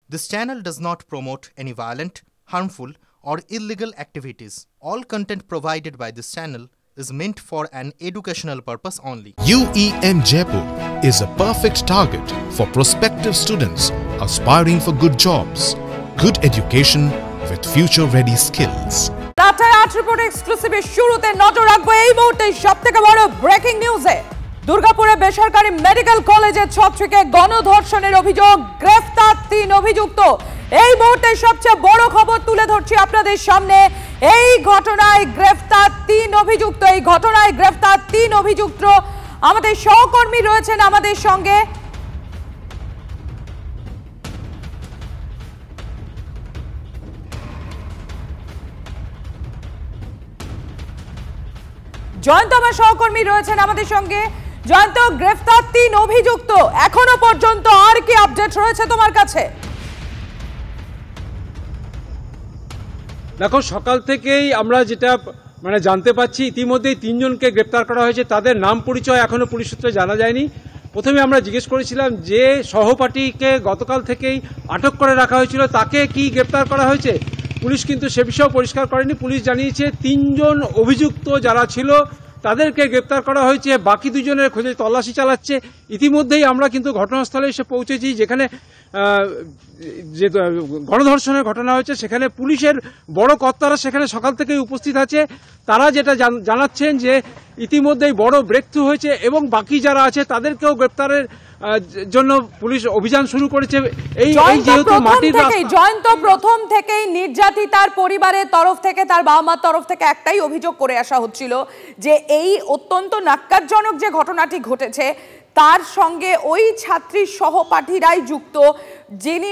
This channel does not promote any violent, harmful, or illegal activities. All content provided by this channel is meant for an educational purpose only. UEM Jaipur is a perfect target for prospective students aspiring for good jobs, good education with future-ready skills. Tata art report এক্সক্লুসিভে শুরুতে নজর রাখবো এই মুহূর্তে সবথেকে বড় breaking নিউজে। দুর্গাপুরে বেসরকারি মেডিকেল কলেজের ছাত্রীকে গণধর্ষণের অভিযোগ, গ্রেফতার 3 অভিযুক্ত। এই মুহূর্তে সবচেয়ে বড় খবর তুলে ধরছি আপনাদের সামনে। এই ঘটনায় গ্রেফতার 3 অভিযুক্ত। এই ঘটনায় গ্রেফতার 3 অভিযুক্ত। আমাদের সহকর্মী রয়েছেন আমাদের সঙ্গে। জয়ন্ত আমার সহকর্মী রয়েছেন আমাদের সঙ্গে। জয়ন্ত, গ্রেফতার 3 অভিযুক্ত, এখনো পর্যন্ত আর কি আপডেট রয়েছে তোমার কাছে? দেখো, সকাল থেকেই আমরা যেটা জানতে পাচ্ছি, ইতিমধ্যেই 3 জনকে গ্রেপ্তার করা হয়েছে। তাদের নাম পরিচয় এখনো পুলিশ সূত্রে জানা যায়নি। প্রথমে আমরা জিজ্ঞেস করেছিলাম যে সহপাঠীকে গতকাল থেকেই আটক করে রাখা হয়েছিল, তাকে কি গ্রেপ্তার করা হয়েছে। পুলিশ কিন্তু সে বিষয়েও পরিষ্কার করেনি। পুলিশ জানিয়েছে 3 জন অভিযুক্ত যারা ছিল তাদেরকে গ্রেপ্তার করা হয়েছে, বাকি 2 জনের খোঁজে তল্লাশি চালাচ্ছে। ইতিমধ্যেই আমরা কিন্তু ঘটনাস্থলে এসে পৌঁছেছি, যেখানে যে গণধর্ষণের ঘটনা হয়েছে সেখানে পুলিশের বড় কর্তারা সেখানে সকাল থেকেই উপস্থিত আছে। তারা যেটা জানাচ্ছেন যে ইতিমধ্যেই বড় ব্রেকথ্রু হয়েছে এবং বাকি যারা আছে তাদেরকেও গ্রেপ্তারের জন্য পুলিশ অভিযান শুরু করেছে। এই যেহেতু মাটির জয়ন্ত প্রথম থেকেই নির্যাতিতার পরিবারের তরফ থেকে, তার বাবা মার তরফ থেকে একটাই অভিযোগ করে আসা হচ্ছিল যে এই অত্যন্ত ন্যাক্কারজনক যে ঘটনাটি ঘটেছে তার সঙ্গে ওই ছাত্রীর সহপাঠীরাই যুক্ত, যিনি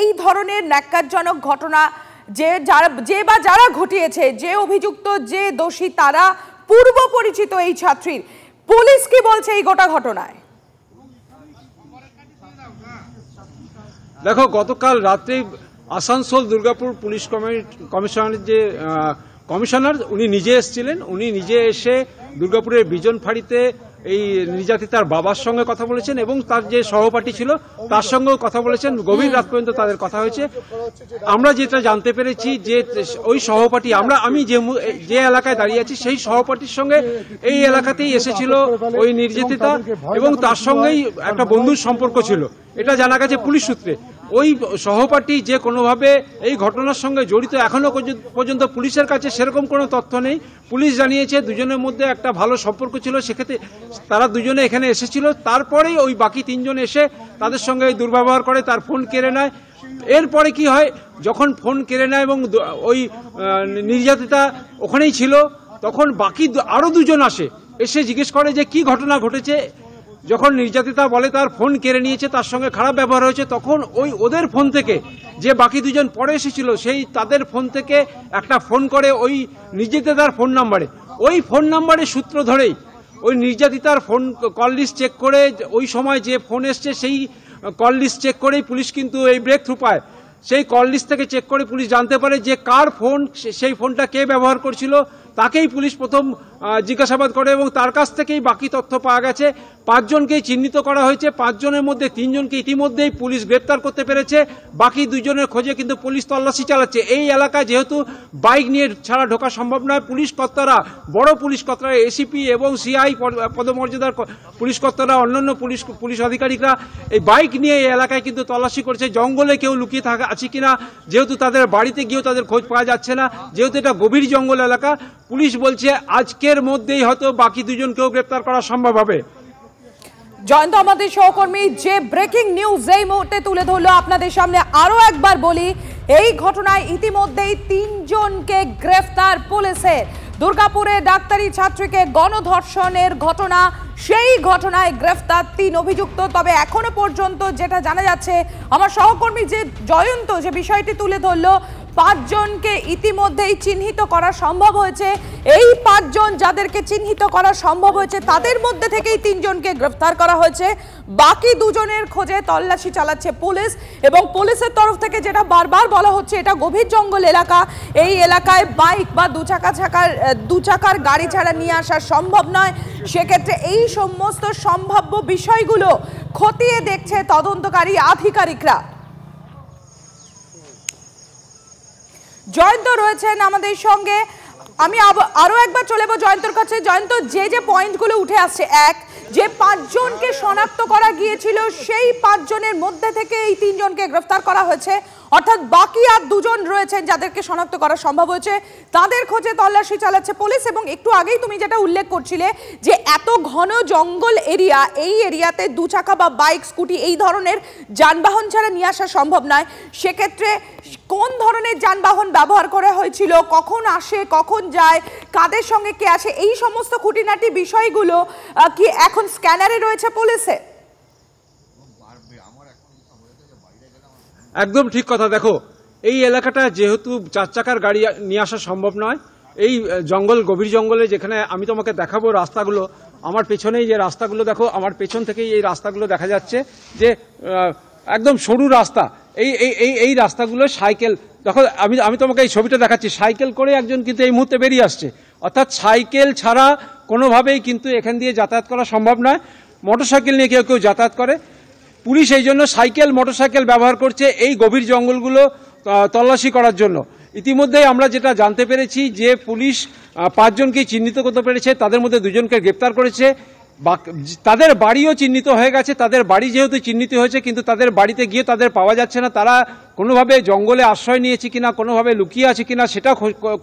এই ধরনের ন্যাক্কারজনক ঘটনা যারা ঘটিয়েছে, যে অভিযুক্ত, যে দোষী, তারা পূর্ব পরিচিত এই ছাত্রীর। পুলিশ কি বলছে এই গোটা ঘটনায়? দেখো, গতকাল রাত্রে আসানসোল দুর্গাপুর পুলিশ কমিশনারের যে কমিশনার উনি নিজে এসেছিলেন। উনি নিজে এসে দুর্গাপুরের বিজন ফাঁড়িতে এই নির্যাতিতার বাবার সঙ্গে কথা বলেছেন এবং তার যে সহপাঠী ছিল তার সঙ্গেও কথা বলেছেন। গভীর রাত পর্যন্ত তাদের কথা হয়েছে। আমরা যেটা জানতে পেরেছি যে ওই সহপাঠী, আমি যে এলাকায় দাঁড়িয়ে আছি সেই সহপাঠীর সঙ্গে এই এলাকাতেই এসেছিল ওই নির্যাতিতা এবং তার সঙ্গেই একটা বন্ধুর সম্পর্ক ছিল, এটা জানা গেছে পুলিশ সূত্রে। ওই সহপাঠী যে কোনোভাবে এই ঘটনার সঙ্গে জড়িত এখনো পর্যন্ত পুলিশের কাছে সেরকম কোনো তথ্য নেই। পুলিশ জানিয়েছে 2 জনের মধ্যে একটা ভালো সম্পর্ক ছিল, সেক্ষেত্রে তারা 2 জনে এখানে এসেছিল। তারপরেই ওই বাকি 3 জন এসে তাদের সঙ্গে দুর্ব্যবহার করে, তার ফোন কেড়ে নেয়। এরপরে কি হয়, যখন ফোন কেড়ে নেয় এবং ওই নির্যাতিতা ওখানেই ছিল, তখন বাকি আরো 2 জন এসে জিজ্ঞেস করে যে কি ঘটনা ঘটেছে। যখন নির্যাতিতা বলে তার ফোন কেড়ে নিয়েছে, তার সঙ্গে খারাপ ব্যবহার হয়েছে, তখন ওদের ফোন থেকে, যে বাকি 2 জন পরে এসেছিল তাদের ফোন থেকে একটা ফোন করে ওই নির্যাতিতার ফোন নাম্বারে। ওই ফোন নাম্বারের সূত্র ধরেই ওই নির্যাতিতার ফোন কল লিস্ট চেক করে, ওই সময় যে ফোন এসছে সেই কল লিস্ট চেক করেই পুলিশ কিন্তু এই ব্রেক থ্রু পায়। সেই কল লিস্ট থেকে চেক করে পুলিশ জানতে পারে যে কার ফোন, সেই ফোনটা কে ব্যবহার করছিল, তাকেই পুলিশ প্রথম জিজ্ঞাসাবাদ করে এবং তার কাছ থেকেই বাকি তথ্য পাওয়া গেছে। 5 জনকেই চিহ্নিত করা হয়েছে। 5 জনের মধ্যে 3 জনকে ইতিমধ্যেই পুলিশ গ্রেপ্তার করতে পেরেছে। বাকি 2 জনের খোঁজে কিন্তু পুলিশ তল্লাশি চালাচ্ছে। এই এলাকায় যেহেতু বাইক নিয়ে ছাড়া ঢোকা সম্ভব নয়, পুলিশ কর্তারা, বড় পুলিশ কর্তারা, এসিপি এবং সিআই পদমর্যাদার পুলিশ কর্তারা, অন্যান্য পুলিশ আধিকারিকরা এই বাইক নিয়ে এই এলাকায় কিন্তু তল্লাশি করছে। জঙ্গলে কেউ লুকিয়ে আছে কিনা, যেহেতু তাদের বাড়িতে গিয়েও তাদের খোঁজ পাওয়া যাচ্ছে না, যেহেতু এটা গভীর জঙ্গল এলাকা, পুলিশ বলছে আজকের মধ্যেই হয়তো বাকি 2 জনকেও গ্রেপ্তার করা সম্ভব হবে। জয়ন্ত, আমাদের সহকর্মী যে ব্রেকিং নিউজ এই মুহূর্তে তুলে ধরলো আপনাদের সামনে, আরো একবার বলি, এই ঘটনায় ইতিমধ্যেই 3 জনকে গ্রেফতার পুলিশের। দুর্গাপুরে ডাক্তারি ছাত্রীকে গণধর্ষণের ঘটনা, সেই ঘটনায় গ্রেফতার 3 অভিযুক্ত। তবে এখনো পর্যন্ত যেটা জানা যাচ্ছে, আমার সহকর্মী যে জয়ন্ত যে বিষয়টি তুলে ধরলো, 5 জনকে ইতিমধ্যেই চিহ্নিত করা সম্ভব হয়েছে। এই 5 জন যাদেরকে চিহ্নিত করা সম্ভব হয়েছে তাদের মধ্যে থেকেই 3 জনকে গ্রেফতার করা হয়েছে। বাকি 2 জনের খোঁজে তল্লাশি চালাচ্ছে পুলিশ এবং পুলিশের তরফ থেকে যেটা বারবার বলা হচ্ছে, এটা গভীর জঙ্গল এলাকা, এই এলাকায় বাইক বা 2 চাকার গাড়ি ছাড়া নিয়ে আসা সম্ভব নয়। সেক্ষেত্রে এই সমস্ত সম্ভাব্য বিষয়গুলো খতিয়ে দেখছে তদন্তকারী আধিকারিকরা। জয়ন্ত রয়েছেন আমাদের সঙ্গে। আমি আরো একবার চলে যাবো জয়ন্তর কাছে। জয়ন্ত, যে পয়েন্টগুলো উঠে আসছে, এক, যে 5 জনকে শনাক্ত করা গিয়েছিল সেই 5 জনের মধ্যে থেকে এই 3 জনকে গ্রেফতার করা হয়েছে, অর্থাৎ বাকি আর 2 জন রয়েছেন যাদেরকে শনাক্ত করা সম্ভব হয়েছে, তাদের খোঁজে তল্লাশি চালাচ্ছে পুলিশ। এবং একটু আগেই তুমি যেটা উল্লেখ করছিলে যে এত ঘন জঙ্গল এরিয়া, এই এরিয়াতে 2 চাকা বা বাইক, স্কুটি এই ধরনের যানবাহন ছাড়া নিয়ে আসা সম্ভব নয়। সেক্ষেত্রে কোন ধরনের যানবাহন ব্যবহার করা হয়েছিল, কখন আসে কখন যায়, কাদের সঙ্গে কে আসে, এই সমস্ত খুঁটিনাটি বিষয়গুলো কি এখন স্ক্যানারে রয়েছে পুলিশে? একদম ঠিক কথা। দেখো, এই এলাকাটা যেহেতু 4 চাকার গাড়ি নিয়ে আসা সম্ভব নয়, এই জঙ্গল, গভীর জঙ্গলে, যেখানে আমি তোমাকে দেখাবো রাস্তাগুলো, আমার পেছনেই যে রাস্তাগুলো দেখো, আমার পেছন থেকেই এই রাস্তাগুলো দেখা যাচ্ছে যে একদম সরু রাস্তা। এই রাস্তাগুলো সাইকেল, দেখো আমি তোমাকে এই ছবিটা দেখাচ্ছি, সাইকেল করে একজন কিন্তু এই মুহূর্তে বেরিয়ে আসছে, অর্থাৎ সাইকেল ছাড়া কোনোভাবেই কিন্তু এখান দিয়ে যাতায়াত করা সম্ভব নয়। মোটরসাইকেল নিয়ে কেউ যাতায়াত করে, পুলিশ এই জন্য সাইকেল, মোটরসাইকেল ব্যবহার করছে এই গভীর জঙ্গলগুলো তল্লাশি করার জন্য। ইতিমধ্যেই আমরা যেটা জানতে পেরেছি যে পুলিশ 5 জনকে চিহ্নিত করতে পেরেছে, তাদের মধ্যে 2 জনকে গ্রেপ্তার করেছে, তাদের বাড়িও চিহ্নিত হয়ে গেছে। তাদের বাড়ি যেহেতু চিহ্নিত হয়েছে, কিন্তু তাদের বাড়িতে গিয়ে তাদের পাওয়া যাচ্ছে না, তারা কোনোভাবে জঙ্গলে আশ্রয় নিয়েছে কিনা, কোনোভাবে লুকিয়ে আছে কিনা সেটা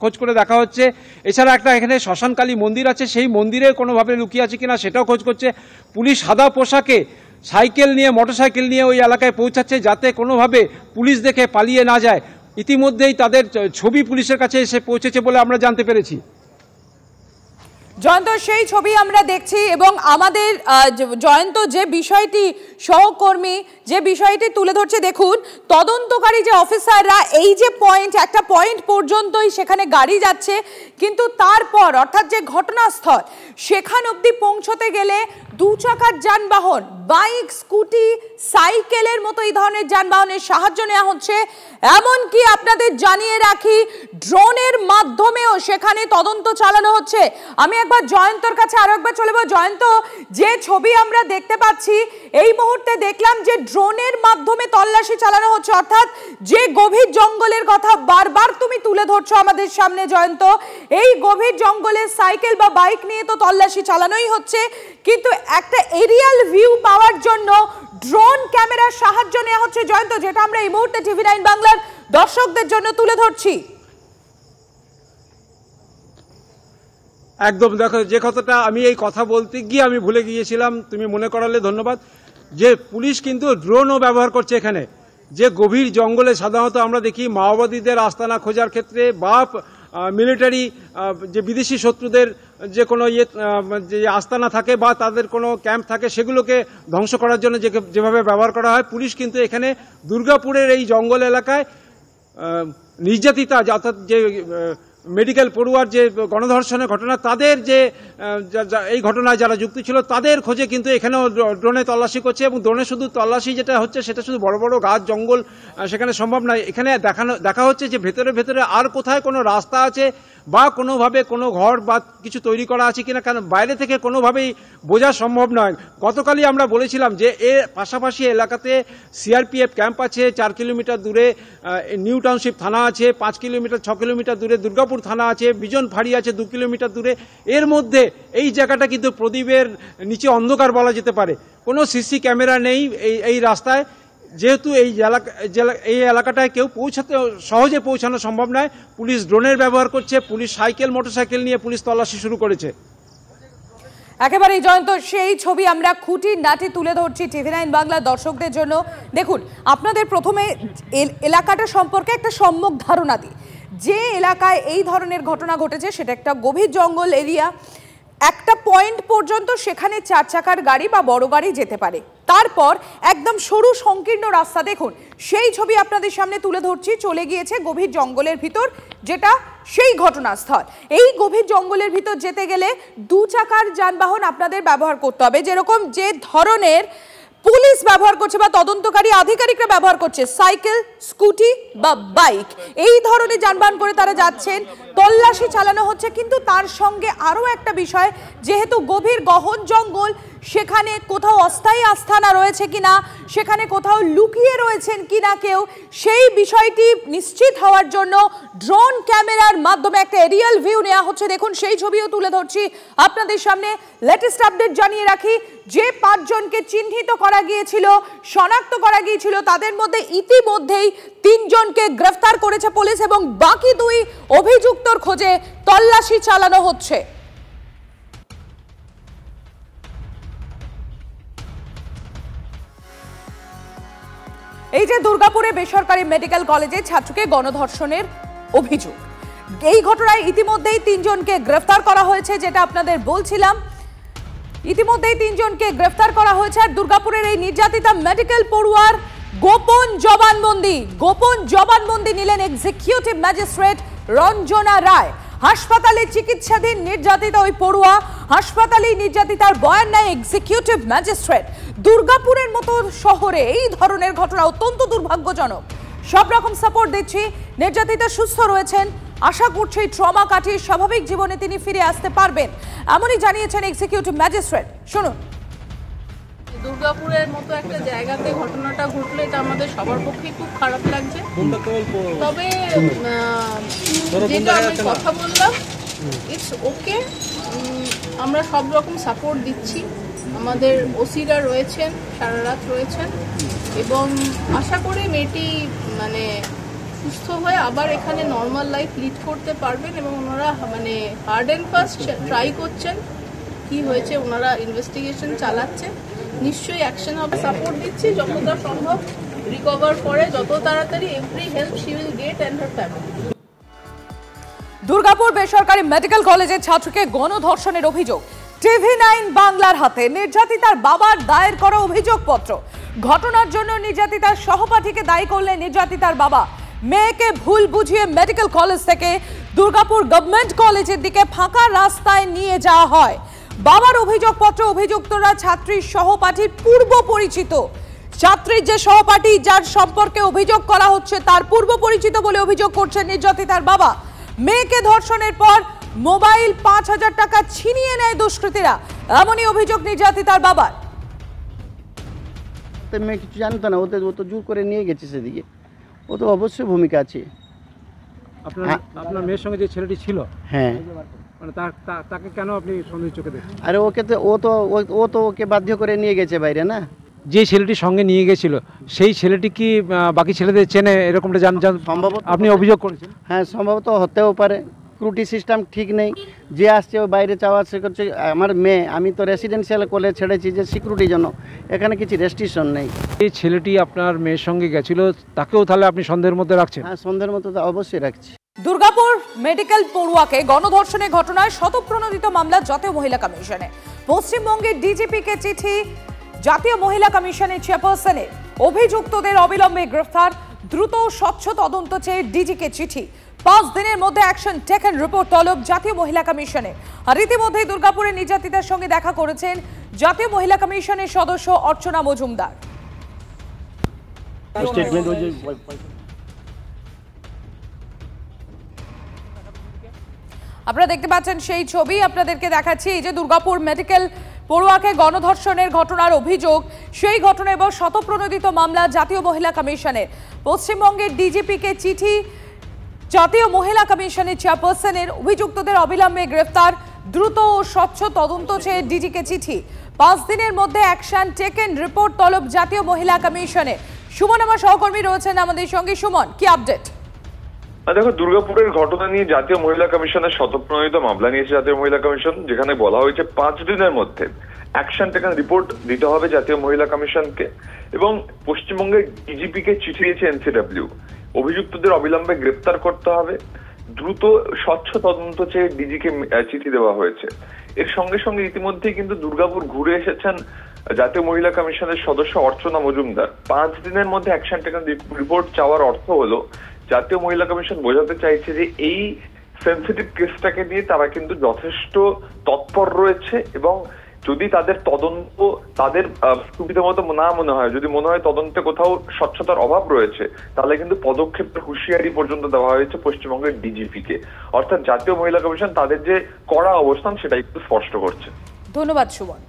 খোঁজ করে দেখা হচ্ছে। এছাড়া একটা এখানে শ্মশানকালী মন্দির আছে, সেই মন্দিরে কোনোভাবে লুকিয়ে আছে কিনা সেটাও খোঁজ করছে। পুলিশ সাদা পোশাকে সাইকেল নিয়ে, মোটরসাইকেল নিয়ে ওই এলাকায় পৌঁছাচ্ছে যাতে কোনোভাবে পুলিশ দেখে পালিয়ে না যায়। ইতিমধ্যেই তাদের ছবি পুলিশের কাছে এসে পৌঁছেছে বলে আমরা জানতে পেরেছি। জয়ন্ত, সেই ছবি আমরা দেখছি এবং আমাদের জয়ন্ত যে বিষয়টি সহকর্মী যে বিষয়টি তুলে ধরছে, দেখুন তদন্তকারী যে অফিসাররা এই যে একটা পয়েন্ট পর্যন্তই সেখানে গাড়ি যাচ্ছে, কিন্তু তারপর অর্থাৎ যে ঘটনাস্থল সেখান অবধি পৌঁছতে গেলে 2 চাকার যানবাহন, বাইক, স্কুটি, সাইকেলের মতো এই ধরনের যানবাহনের সাহায্য নেওয়া হচ্ছে। এমনকি আপনাদের জানিয়ে রাখি, ড্রোনের মাধ্যমেও সেখানে তদন্ত চালানো হচ্ছে। আমি একবার জয়ন্তর কাছে আরো একবার চলে যাব। জয়ন্ত, যে ছবি আমরা দেখতে পাচ্ছি এই মুহূর্তে দেখলাম যে ড্রোনের মাধ্যমে তল্লাশি চালানো হচ্ছে, অর্থাৎ যে গভীর জঙ্গলের কথা বারবার তুমি তুলে ধরছো আমাদের সামনে জয়ন্ত, এই গভীর জঙ্গলে সাইকেল বা বাইক নিয়ে তো তল্লাশি চালানোই হচ্ছে, কিন্তু একটা এরিয়াল ভিউ পাওয়ার জন্য ড্রোন ক্যামেরার সাহায্য নেওয়া হচ্ছে জয়ন্ত, যেটা আমরা এই মুহূর্তে TV9 বাংলার দর্শকদের জন্য তুলে ধরছি। একদম, দেখো যে কথাটা আমি এই কথা বলতে গিয়ে আমি ভুলে গিয়েছিলাম, তুমি মনে করালে ধন্যবাদ, যে পুলিশ কিন্তু ড্রোনও ব্যবহার করছে এখানে। যে গভীর জঙ্গলে সাধারণত আমরা দেখি মাওবাদীদের আস্তানা খোঁজার ক্ষেত্রে বা মিলিটারি যে বিদেশি শত্রুদের যে কোনো যে আস্তানা থাকে বা তাদের কোনো ক্যাম্প থাকে সেগুলোকে ধ্বংস করার জন্য যেভাবে ব্যবহার করা হয়, পুলিশ কিন্তু এখানে দুর্গাপুরের এই জঙ্গল এলাকায় নির্যাতিতা, অর্থাৎ যে মেডিকেল পড়ুয়ার যে গণধর্ষণের ঘটনা, তাদের যে এই ঘটনায় যারা যুক্ত ছিল তাদের খোঁজে কিন্তু এখানেও ড্রোনে তল্লাশি করছে। এবং ড্রোনে শুধু তল্লাশি যেটা হচ্ছে সেটা শুধু বড় বড় গাছ জঙ্গল সেখানে সম্ভব নয়, এখানে দেখা হচ্ছে যে ভেতরে ভেতরে আর কোথায় কোনো রাস্তা আছে বা কোনোভাবে কোনো ঘর বা কিছু তৈরি করা আছে কিনা, কারণ বাইরে থেকে কোনোভাবেই বোঝা সম্ভব নয়। গতকালই আমরা বলেছিলাম যে এর পাশাপাশি এলাকাতে CRPF ক্যাম্প আছে, 4 কিলোমিটার দূরে নিউ টাউনশিপ থানা আছে, 5 কিলোমিটার 6 কিলোমিটার দূরে দুর্গাপুর থানা আছে, বিজন ফাঁড়ি আছে 2 কিলোমিটার দূরে। এর মধ্যে এই জায়গাটা কিন্তু প্রদীপের নিচে অন্ধকার বলা যেতে পারে, কোনো সিসি ক্যামেরা নেই এই রাস্তায়। যেহেতু এই এলাকাটায় কেউ সহজে পৌঁছানো সম্ভব নয়, পুলিশ ড্রোনের ব্যবহার করছে, পুলিশ সাইকেল, মোটরসাইকেল নিয়ে পুলিশ তল্লাশি শুরু করেছে। একেবারেই জয়ন্ত, সেই ছবি আমরা খুঁটিনাটি তুলে ধরছি TV9 বাংলা দর্শকদের জন্য। দেখুন, আপনাদের প্রথমে এলাকাটা সম্পর্কে একটা সম্যক ধারণা দিই। যে এলাকায় এই ধরনের ঘটনা ঘটেছে সেটা একটা গভীর জঙ্গল এরিয়া, একটা পয়েন্ট পর্যন্ত সেখানে 4 চাকার গাড়ি বা বড় গাড়ি যেতে পারে, তারপর একদম সরু সংকীর্ণ রাস্তা। দেখুন সেই ছবি আপনাদের সামনে তুলে ধরছি, চলে গিয়েছে গভীর জঙ্গলের ভিতর, যেটা সেই ঘটনাস্থল। এই গভীর জঙ্গলের ভিতর যেতে গেলে 2 চাকার যানবাহন আপনাদের ব্যবহার করতে হবে, যেরকম যে ধরনের পুলিশ ব্যবহার করছে বা তদন্তকারী আধিকারিকরা ব্যবহার করছে, সাইকেল, স্কুটি বা বাইক, এই ধরনের যানবাহন করে তারা যাচ্ছেন, তল্লাশি চালানো হচ্ছে। কিন্তু তার সঙ্গে আরও একটা বিষয়, যেহেতু গভীর গহন জঙ্গল, সেখানে কোথাও অস্থায়ী আস্তানা রয়েছে কিনা, সেখানে কোথাও লুকিয়ে রয়েছেন কিনা কেউ, সেই বিষয়টি নিশ্চিত হওয়ার জন্য ড্রোন ক্যামেরার মাধ্যমে একটা এরিয়াল ভিউ নেওয়া হচ্ছে। দেখুন সেই ছবিও তুলে ধরছি আপনাদের সামনে। লেটেস্ট আপডেট জানিয়ে রাখি, যে 5 জনকে চিহ্নিত করা গিয়েছিল, শনাক্ত করা গিয়েছিল, তাদের মধ্যে ইতিমধ্যেই 3 জনকে গ্রেফতার করেছে পুলিশ এবং বাকি 2 অভিযুক্তর খোঁজে তল্লাশি চালানো হচ্ছে। এই যে দুর্গাপুরে বেসরকারি মেডিকেল কলেজে ছাত্রকে গণধর্ষণের অভিযোগ, এই ঘটনায় ইতিমধ্যেই 3 জনকে গ্রেফতার করা হয়েছে, যেটা আপনাদের বলছিলাম। ইতিমধ্যেই 3 জনকে গ্রেফতার করা হয়েছে। আর দুর্গাপুরের এই নির্যাতিতা মেডিকেল পড়ুয়ার গোপন জবানবন্দি নিলেন এক্সিকিউটিভ ম্যাজিস্ট্রেট রঞ্জনা রায়। হাসপাতালে চিকিৎসাধীন নির্যাতিতা ওই পড়ুয়া, হাসপাতালেই নির্যাতিতার বয়ান নেয় এক্সিকিউটিভ ম্যাজিস্ট্রেট। দুর্গাপুরের মতো শহরে এই ধরনের ঘটনা অত্যন্ত দুর্ভাগ্যজনক। সব রকম সাপোর্ট দিচ্ছি, নির্যাতিতা সুস্থ রয়েছেন, আশা করছি ট্রমা কাটিয়ে স্বাভাবিক জীবনে তিনি ফিরে আসতে পারবেন, এমনই জানিয়েছেন এক্সিকিউটিভ ম্যাজিস্ট্রেট। শুনুন। দুর্গাপুরের মতো একটা জায়গাতে ঘটনাটা ঘটলো, এটা আমাদের সবার পক্ষে খুব খারাপ লাগছে। তবে যেটা আমি কথা বললাম, ইটস ওকে, আমরা সব রকম সাপোর্ট দিচ্ছি। আমাদের ওসিরা রয়েছেন, সারা রাত রয়েছেন এবং আশা করি মেয়েটি মানে সুস্থ হয়ে আবার এখানে নর্মাল লাইফ লিড করতে পারবেন এবং ওনারা মানে হার্ড অ্যান্ড ফাস্ট ট্রাই করছেন কি হয়েছে, ওনারা ইনভেস্টিগেশন চালাচ্ছে, নিশ্চয়ই অ্যাকশন হবে। সাপোর্ট দিচ্ছি যতটা সম্ভব, রিকভার করে যত তাড়াতাড়ি every help she will get and her family. Durgapur বেসরকারি মেডিকেল কলেজের ছাত্রকে গণধর্ষণের অভিযোগ, TV9 বাংলার হাতে নির্যাতিতার বাবার দায়ের করা অভিযোগপত্র। ঘটনার জন্য নির্যাতিতার সহপাঠীকে দায়ী করলেন নির্যাতিতার বাবা। মেয়েকে ভুল বুঝিয়ে মেডিকেল কলেজ থেকে দুর্গাপুর গভর্নমেন্ট কলেজের দিকে ফাঁকা রাস্তায় নিয়ে যাওয়া হয়। বাবার অভিযোগপত্র, অভিযুক্তরা ছাত্রীর সহপাঠীর পূর্ব পরিচিত। ছাত্রীর যে সহপাঠী যার সম্পর্কে অভিযোগ করা হচ্ছে তার পূর্ব পরিচিত বলে অভিযোগ করছেন নির্যাতিতার বাবা। মেয়েকে ধর্ষণের পর মোবাইল 5,000 টাকা ছিনিয়ে নেয় দুষ্কৃতীরা, এমনই অভিযোগ নির্যাতিতার বাবার। মেয়ে কিছু জানতো না, ও তো জোর করে নিয়ে গেছে সেদিকে, ও তো অবশ্যই ভূমিকা আছে। আপনার মেয়ের সঙ্গে যে ছেলেটি ছিল, হ্যাঁ, মানে তাকে কেন আপনি সন্দেহের চোখে দেখছেন? আরে ও তো ওকে বাধ্য করে নিয়ে গেছে বাইরে না। যে ছেলেটি সঙ্গে নিয়ে গেছিল সেই ছেলেটি কি বাকি ছেলেদের চেনে, এরকমটা জান সম্ভবত আপনি অভিযোগ করেছেন? হ্যাঁ, সম্ভবত হতেও পারে। স্ক্রুটি সিস্টেম ঠিক নেই, যে আসছে ও বাইরে চাওয়া আসছে করছে। আমার মেয়ে, আমি তো রেসিডেন্সিয়াল কলেজ ছেড়েছি যে সিকিউরিটির জন্য, এখানে কিছু রেস্ট্রিকশন নেই। এই ছেলেটি আপনার মেয়ের সঙ্গে গেছিল, তাকেও তাহলে আপনি সন্দেহের মধ্যে রাখছেন? হ্যাঁ, সন্দেহের মতো তো অবশ্যই রাখছি। দুর্গাপুর মেডিকেল পড়ুয়াকে গণধর্ষণের ঘটনায় স্বতঃপ্রণোদিত মামলা জাতীয় মহিলা কমিশনে। পশ্চিমবঙ্গের ডিজিপিকে চিঠি জাতীয় মহিলা কমিশনের চেয়ারপারসনের। অভিযুক্তদের অবিলম্বে গ্রেফতার, দ্রুত স্বচ্ছ তদন্ত চেয়ে ডিজিকে চিঠি। 5 দিনের মধ্যে অ্যাকশন টেকেন রিপোর্ট তলব জাতীয় মহিলা কমিশনে। আর ইতিমধ্যেই দুর্গাপুরের নির্যাতিতার সঙ্গে দেখা করেছেন জাতীয় মহিলা কমিশনের সদস্য অর্চনা মজুমদার। আপনারা দেখতে পাচ্ছেন সেই ছবি আপনাদেরকে দেখাচ্ছি। এই যে দুর্গাপুর মেডিকেল পড়ুয়াকে গণধর্ষণের ঘটনার অভিযোগ, সেই ঘটনা এবং স্বতঃপ্রণোদিত মামলা জাতীয় মহিলা কমিশনের। পশ্চিমবঙ্গের ডিজিপিকে চিঠি জাতীয় মহিলা কমিশনের চেয়ারপারসনের। অভিযুক্তদের অবিলম্বে গ্রেফতার, দ্রুত ও স্বচ্ছ তদন্ত চেয়ে ডিজিকে চিঠি। 5 দিনের মধ্যে অ্যাকশন টেকেন রিপোর্ট তলব জাতীয় মহিলা কমিশনে। সুমন আমার সহকর্মী রয়েছেন আমাদের সঙ্গে। সুমন, কি আপডেট? দেখো, দুর্গাপুরের ঘটনা নিয়ে জাতীয় মহিলা কমিশনের স্বতঃপ্রণোদিত মামলা নিয়েছে জাতীয় মহিলা কমিশন, যেখানে বলা হয়েছে 5 দিনের মধ্যে অ্যাকশন টেকেন রিপোর্ট দিতে হবে জাতীয় মহিলা কমিশনকে। এবং পশ্চিমবঙ্গের ডিজিপিকে চিঠি দিয়েছে এনসিডব্লিউ। অভিযুক্তদের অবিলম্বে গ্রেপ্তার করতে হবে, দ্রুত স্বচ্ছ তদন্ত চেয়ে ডিজিকে চিঠি দেওয়া হয়েছে। এর সঙ্গে সঙ্গে ইতিমধ্যেই কিন্তু দুর্গাপুর ঘুরে এসেছেন জাতীয় মহিলা কমিশনের সদস্য অর্চনা মজুমদার। 5 দিনের মধ্যে অ্যাকশন টেকেন রিপোর্ট চাওয়ার অর্থ হলো জাতীয় মহিলা কমিশন বোঝাতে চাইছে যে এই সেন্সিটিভ কেসটাকে নিয়ে তারা কিন্তু যথেষ্ট তৎপর রয়েছে এবং যদি তাদের তদন্ত তাদের সুবিধা মতো না মনে হয়, যদি মনে হয় তদন্তে কোথাও স্বচ্ছতার অভাব রয়েছে, তাহলে কিন্তু পদক্ষেপের হুঁশিয়ারি পর্যন্ত দেওয়া হয়েছে পশ্চিমবঙ্গের ডিজিপিকে। অর্থাৎ জাতীয় মহিলা কমিশন তাদের যে কড়া অবস্থান সেটা একটু স্পষ্ট করছে। ধন্যবাদ সুমন।